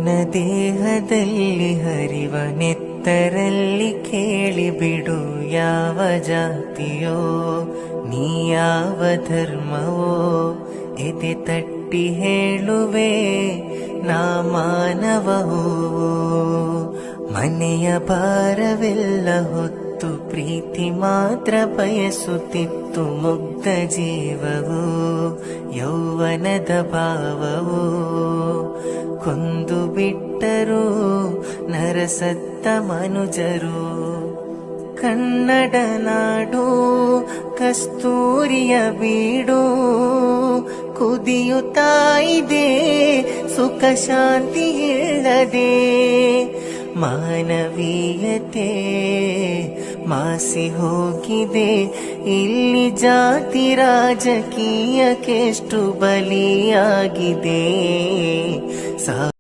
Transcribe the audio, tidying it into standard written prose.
ನಿನ್ನ ದೇಹದಲ್ಲಿ ಹರಿವ ನೆತ್ತರಲ್ಲಿ ಕೇಳಿಬಿಡು ಯಾವ ಜಾತಿಯೋ ನೀ ಯಾವ ಧರ್ಮವೋ ಎದೆ ತಟ್ಟಿ ಹೇಳುವೆ ನಾ ಮಾನವವೋ. ಮನೆಯ ಭಾರವೆಲ್ಲ ಹೊತ್ತು ಪ್ರೀತಿ ಮಾತ್ರ ಬಯಸುತ್ತಿತ್ತು ಮುಗ್ಧ ಜೀವವು ಯೌವನದ ಭಾವವು. ಕೊಂದು ಬಿಟ್ಟರು ನರಸತ್ತ ಮನುಜರು. ಕನ್ನಡ ನಾಡು ಕಸ್ತೂರಿಯ ಬೀಡು ಕುದಿಯುತ್ತಾ ಇದೆ ಸುಖ ಶಾಂತಿ ಇಲ್ಲದೆ. ಮಾನವೀಯತೆ ಮಾಸಿ ಹೋಗಿದೆ ಇಲ್ಲಿ ಜಾತಿ ರಾಜಕೀಯಕ್ಕೆಷ್ಟು ಬಲಿಯಾಗಿದೆ.